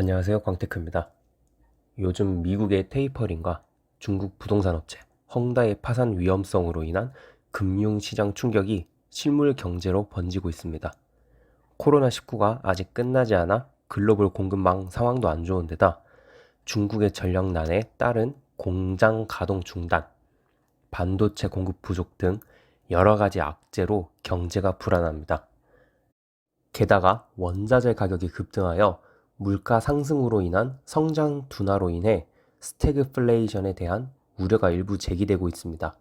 안녕하세요. 광테크입니다. 요즘 미국의 테이퍼링과 중국 부동산 업체 헝다의 파산 위험성으로 인한 금융시장 충격이 실물 경제로 번지고 있습니다. 코로나19가 아직 끝나지 않아 글로벌 공급망 상황도 안 좋은 데다 중국의 전력난에 따른 공장 가동 중단, 반도체 공급 부족 등 여러 가지 악재로 경제가 불안합니다. 게다가 원자재 가격이 급등하여 물가 상승으로 인한 성장 둔화로 인해 스태그플레이션에 대한 우려가 일부 제기되고 있습니다.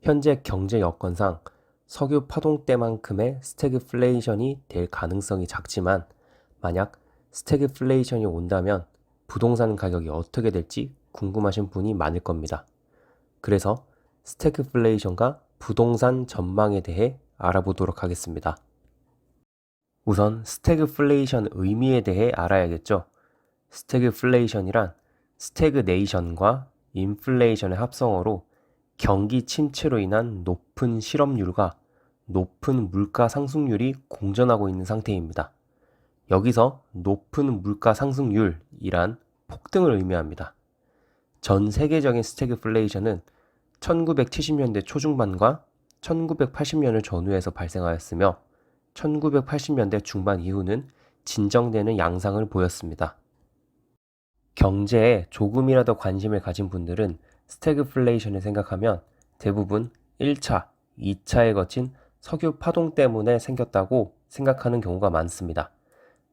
현재 경제 여건상 석유 파동 때만큼의 스태그플레이션이 될 가능성이 작지만 만약 스태그플레이션이 온다면 부동산 가격이 어떻게 될지 궁금하신 분이 많을 겁니다. 그래서 스태그플레이션과 부동산 전망에 대해 알아보도록 하겠습니다. 우선 스태그플레이션 의미에 대해 알아야겠죠. 스태그플레이션이란 스태그네이션과 인플레이션의 합성어로 경기 침체로 인한 높은 실업률과 높은 물가 상승률이 공존하고 있는 상태입니다. 여기서 높은 물가 상승률이란 폭등을 의미합니다. 전 세계적인 스태그플레이션은 1970년대 초중반과 1980년을 전후해서 발생하였으며 1980년대 중반 이후는 진정되는 양상을 보였습니다. 경제에 조금이라도 관심을 가진 분들은 스태그플레이션을 생각하면 대부분 1차, 2차에 거친 석유 파동 때문에 생겼다고 생각하는 경우가 많습니다.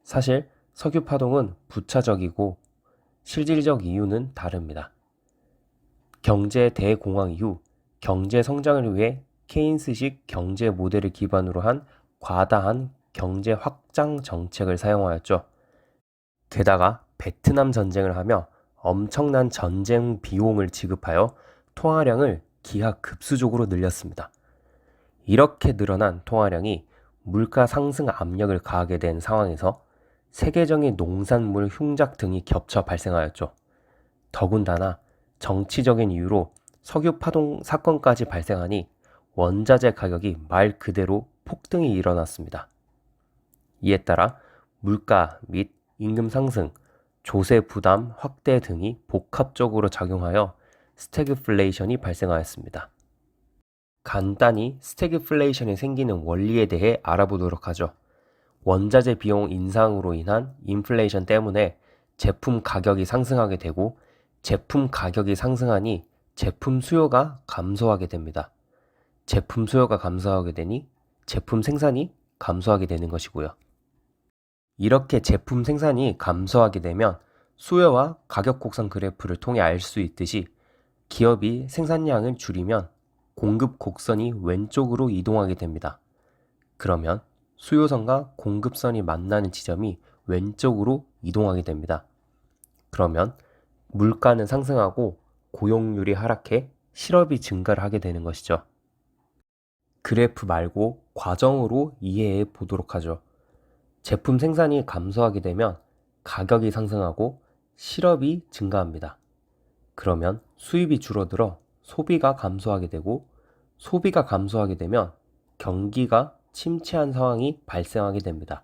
사실 석유 파동은 부차적이고 실질적 이유는 다릅니다. 경제 대공황 이후 경제 성장을 위해 케인스식 경제 모델을 기반으로 한 과다한 경제 확장 정책을 사용하였죠. 게다가 베트남 전쟁을 하며 엄청난 전쟁 비용을 지급하여 통화량을 기하급수적으로 늘렸습니다. 이렇게 늘어난 통화량이 물가 상승 압력을 가하게 된 상황에서 세계적인 농산물 흉작 등이 겹쳐 발생하였죠. 더군다나 정치적인 이유로 석유 파동 사건까지 발생하니 원자재 가격이 말 그대로 폭등이 일어났습니다. 이에 따라 물가 및 임금 상승, 조세 부담 확대 등이 복합적으로 작용하여 스태그플레이션이 발생하였습니다. 간단히 스태그플레이션이 생기는 원리에 대해 알아보도록 하죠. 원자재 비용 인상으로 인한 인플레이션 때문에 제품 가격이 상승하게 되고 제품 가격이 상승하니 제품 수요가 감소하게 됩니다. 제품 수요가 감소하게 되니 제품 생산이 감소하게 되는 것이고요. 이렇게 제품 생산이 감소하게 되면 수요와 가격 곡선 그래프를 통해 알 수 있듯이 기업이 생산량을 줄이면 공급 곡선이 왼쪽으로 이동하게 됩니다. 그러면 수요선과 공급선이 만나는 지점이 왼쪽으로 이동하게 됩니다. 그러면 물가는 상승하고 고용률이 하락해 실업이 증가를 하게 되는 것이죠. 그래프 말고 과정으로 이해해 보도록 하죠. 제품 생산이 감소하게 되면 가격이 상승하고 실업이 증가합니다. 그러면 수입이 줄어들어 소비가 감소하게 되고 소비가 감소하게 되면 경기가 침체한 상황이 발생하게 됩니다.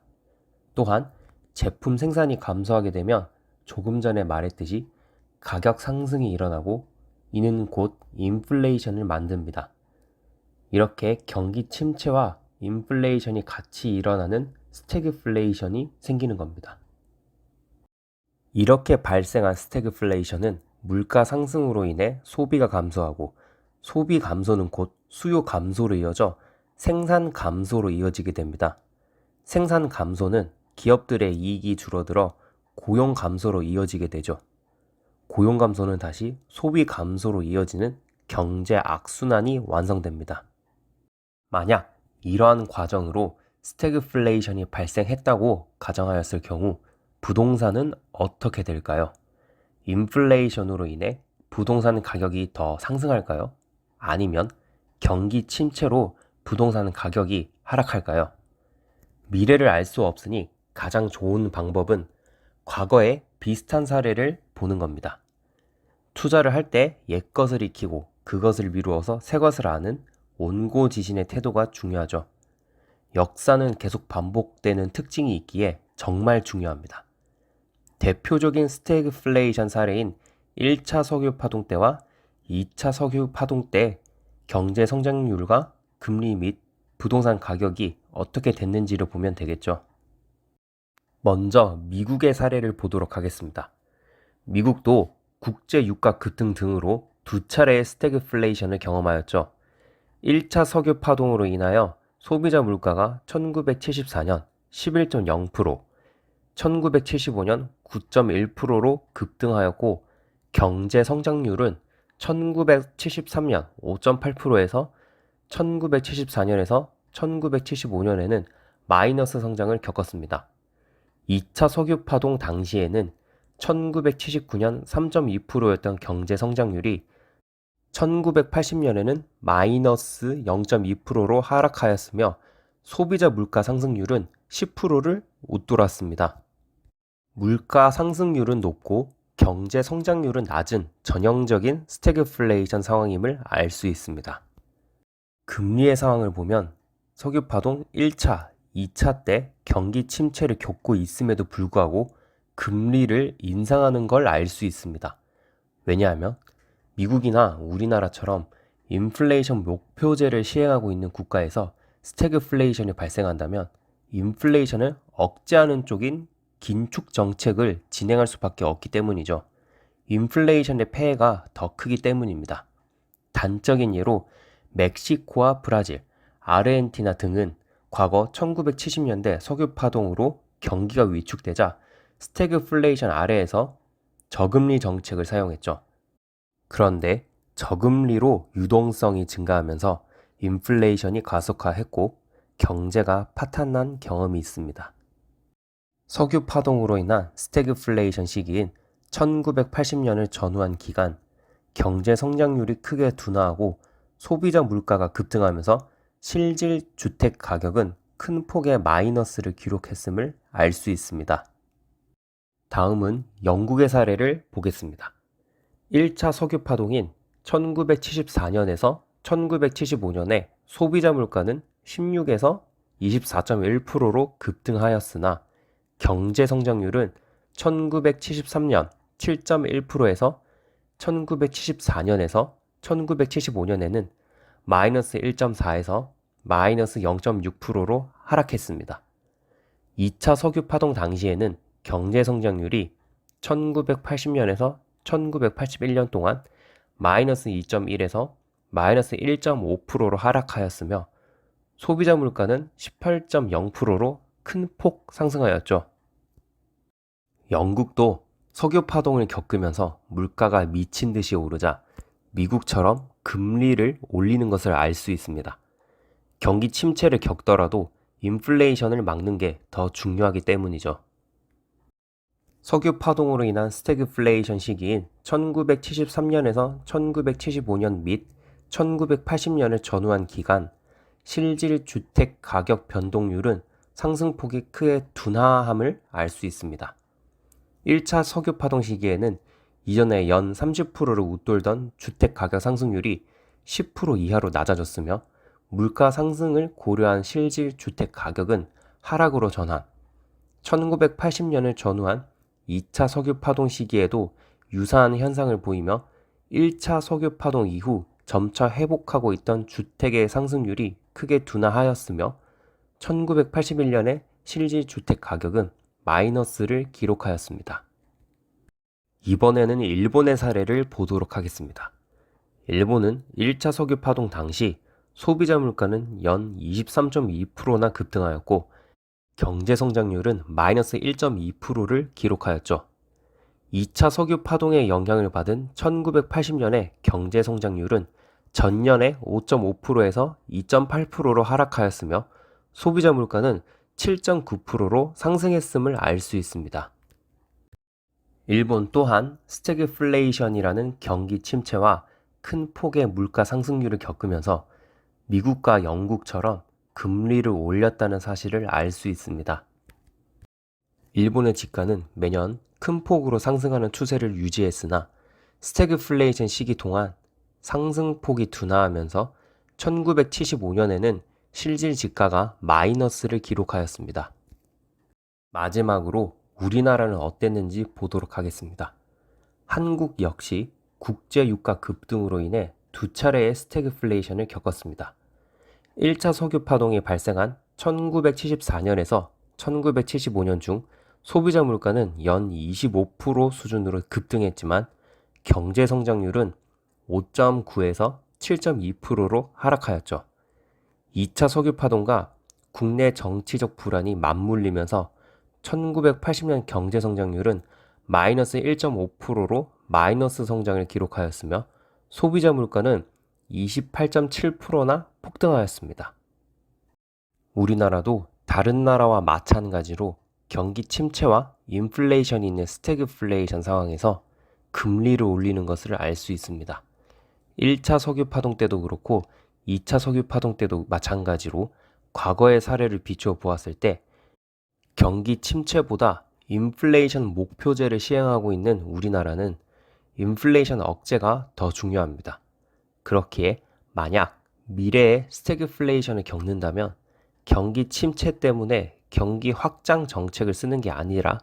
또한 제품 생산이 감소하게 되면 조금 전에 말했듯이 가격 상승이 일어나고 이는 곧 인플레이션을 만듭니다. 이렇게 경기 침체와 인플레이션이 같이 일어나는 스태그플레이션이 생기는 겁니다. 이렇게 발생한 스태그플레이션은 물가 상승으로 인해 소비가 감소하고 소비 감소는 곧 수요 감소로 이어져 생산 감소로 이어지게 됩니다. 생산 감소는 기업들의 이익이 줄어들어 고용 감소로 이어지게 되죠. 고용 감소는 다시 소비 감소로 이어지는 경제 악순환이 완성됩니다. 만약 이러한 과정으로 스태그플레이션이 발생했다고 가정하였을 경우 부동산은 어떻게 될까요? 인플레이션으로 인해 부동산 가격이 더 상승할까요? 아니면 경기 침체로 부동산 가격이 하락할까요? 미래를 알 수 없으니 가장 좋은 방법은 과거의 비슷한 사례를 보는 겁니다. 투자를 할 때 옛것을 익히고 그것을 미루어서 새것을 아는 온고지신의 태도가 중요하죠. 역사는 계속 반복되는 특징이 있기에 정말 중요합니다. 대표적인 스태그플레이션 사례인 1차 석유 파동 때와 2차 석유 파동 때 경제 성장률과 금리 및 부동산 가격이 어떻게 됐는지를 보면 되겠죠. 먼저 미국의 사례를 보도록 하겠습니다. 미국도 국제 유가 급등 등으로 두 차례의 스태그플레이션을 경험하였죠. 1차 석유 파동으로 인하여 소비자 물가가 1974년 11.0%, 1975년 9.1%로 급등하였고 경제 성장률은 1973년 5.8%에서 1974년에서 1975년에는 마이너스 성장을 겪었습니다. 2차 석유 파동 당시에는 1979년 3.2%였던 경제 성장률이 1980년에는 마이너스 0.2%로 하락하였으며 소비자 물가 상승률은 10%를 웃돌았습니다. 물가 상승률은 높고 경제 성장률은 낮은 전형적인 스태그플레이션 상황임을 알 수 있습니다. 금리의 상황을 보면 석유 파동 1차, 2차 때 경기 침체를 겪고 있음에도 불구하고 금리를 인상하는 걸 알 수 있습니다. 왜냐하면 미국이나 우리나라처럼 인플레이션 목표제를 시행하고 있는 국가에서 스태그플레이션이 발생한다면 인플레이션을 억제하는 쪽인 긴축 정책을 진행할 수밖에 없기 때문이죠. 인플레이션의 폐해가 더 크기 때문입니다. 단적인 예로 멕시코와 브라질, 아르헨티나 등은 과거 1970년대 석유 파동으로 경기가 위축되자 스태그플레이션 아래에서 저금리 정책을 사용했죠. 그런데 저금리로 유동성이 증가하면서 인플레이션이 가속화했고 경제가 파탄난 경험이 있습니다. 석유 파동으로 인한 스태그플레이션 시기인 1980년을 전후한 기간, 경제 성장률이 크게 둔화하고 소비자 물가가 급등하면서 실질 주택 가격은 큰 폭의 마이너스를 기록했음을 알 수 있습니다. 다음은 영국의 사례를 보겠습니다. 1차 석유 파동인 1974년에서 1975년에 소비자 물가는 16에서 24.1%로 급등하였으나 경제 성장률은 1973년 7.1%에서 1974년에서 1975년에는 마이너스 1.4에서 마이너스 0.6%로 하락했습니다. 2차 석유 파동 당시에는 경제 성장률이 1980년에서 1981년 동안 마이너스 2.1에서 마이너스 1.5%로 하락하였으며 소비자 물가는 18.0%로 큰 폭 상승하였죠. 영국도 석유 파동을 겪으면서 물가가 미친 듯이 오르자 미국처럼 금리를 올리는 것을 알 수 있습니다. 경기 침체를 겪더라도 인플레이션을 막는 게 더 중요하기 때문이죠. 석유 파동으로 인한 스태그플레이션 시기인 1973년에서 1975년 및 1980년을 전후한 기간, 실질 주택 가격 변동률은 상승폭이 크게 둔화함을 알 수 있습니다. 1차 석유 파동 시기에는 이전에 연 30%를 웃돌던 주택 가격 상승률이 10% 이하로 낮아졌으며 물가 상승을 고려한 실질 주택 가격은 하락으로 전환, 1980년을 전후한 2차 석유 파동 시기에도 유사한 현상을 보이며 1차 석유 파동 이후 점차 회복하고 있던 주택의 상승률이 크게 둔화하였으며 1981년에 실질 주택 가격은 마이너스를 기록하였습니다. 이번에는 일본의 사례를 보도록 하겠습니다. 일본은 1차 석유 파동 당시 소비자 물가는 연 23.2%나 급등하였고 경제 성장률은 마이너스 1.2%를 기록하였죠. 2차 석유 파동의 영향을 받은 1980년의 경제 성장률은 전년의 5.5%에서 2.8%로 하락하였으며 소비자 물가는 7.9%로 상승했음을 알 수 있습니다. 일본 또한 스태그플레이션이라는 경기 침체와 큰 폭의 물가 상승률을 겪으면서 미국과 영국처럼 금리를 올렸다는 사실을 알 수 있습니다. 일본의 집가는 매년 큰 폭으로 상승하는 추세를 유지했으나 스태그플레이션 시기 동안 상승폭이 둔화하면서 1975년에는 실질 집가가 마이너스를 기록하였습니다. 마지막으로 우리나라는 어땠는지 보도록 하겠습니다. 한국 역시 국제 유가 급등으로 인해 두 차례의 스태그플레이션을 겪었습니다. 1차 석유 파동이 발생한 1974년에서 1975년 중 소비자 물가는 연 25% 수준으로 급등했지만 경제 성장률은 5.9에서 7.2%로 하락하였죠. 2차 석유 파동과 국내 정치적 불안이 맞물리면서 1980년 경제 성장률은 마이너스 1.5%로 마이너스 성장을 기록하였으며 소비자 물가는 28.7%나 폭등하였습니다. 우리나라도 다른 나라와 마찬가지로 경기 침체와 인플레이션이 있는 스태그플레이션 상황에서 금리를 올리는 것을 알 수 있습니다. 1차 석유 파동 때도 그렇고 2차 석유 파동 때도 마찬가지로 과거의 사례를 비추어 보았을 때 경기 침체보다 인플레이션 목표제를 시행하고 있는 우리나라는 인플레이션 억제가 더 중요합니다. 그렇기에 만약 미래에 스태그플레이션을 겪는다면 경기 침체 때문에 경기 확장 정책을 쓰는 게 아니라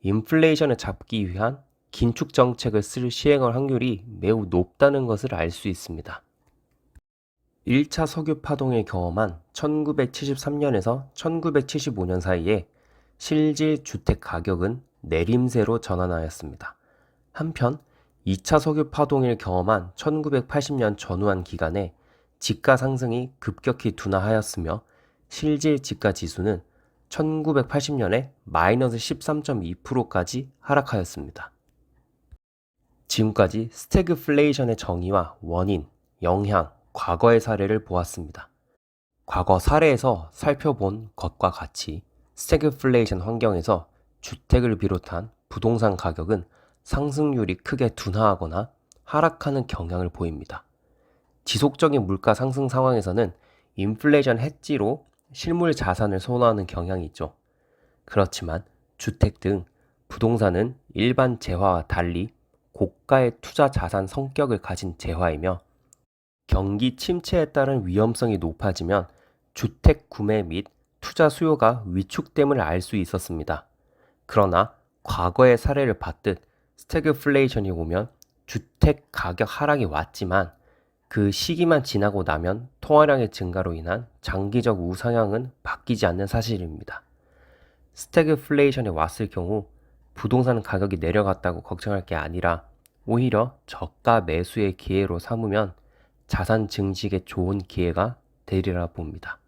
인플레이션을 잡기 위한 긴축 정책을 쓸 시행할 확률이 매우 높다는 것을 알 수 있습니다. 1차 석유 파동을 경험한 1973년에서 1975년 사이에 실질 주택 가격은 내림세로 전환하였습니다. 한편 2차 석유 파동을 경험한 1980년 전후한 기간에 집가 상승이 급격히 둔화하였으며 실질 집가 지수는 1980년에 마이너스 13.2%까지 하락하였습니다. 지금까지 스태그플레이션의 정의와 원인, 영향, 과거의 사례를 보았습니다. 과거 사례에서 살펴본 것과 같이 스태그플레이션 환경에서 주택을 비롯한 부동산 가격은 상승률이 크게 둔화하거나 하락하는 경향을 보입니다. 지속적인 물가 상승 상황에서는 인플레이션 해지로 실물 자산을 선호하는 경향이 있죠. 그렇지만 주택 등 부동산은 일반 재화와 달리 고가의 투자 자산 성격을 가진 재화이며 경기 침체에 따른 위험성이 높아지면 주택 구매 및 투자 수요가 위축됨을 알 수 있었습니다. 그러나 과거의 사례를 봤듯 스태그플레이션이 오면 주택 가격 하락이 왔지만 그 시기만 지나고 나면 통화량의 증가로 인한 장기적 우상향은 바뀌지 않는 사실입니다. 스태그플레이션이 왔을 경우 부동산 가격이 내려갔다고 걱정할 게 아니라 오히려 저가 매수의 기회로 삼으면 자산 증식에 좋은 기회가 되리라 봅니다.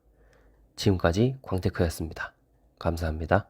지금까지 광테크였습니다. 감사합니다.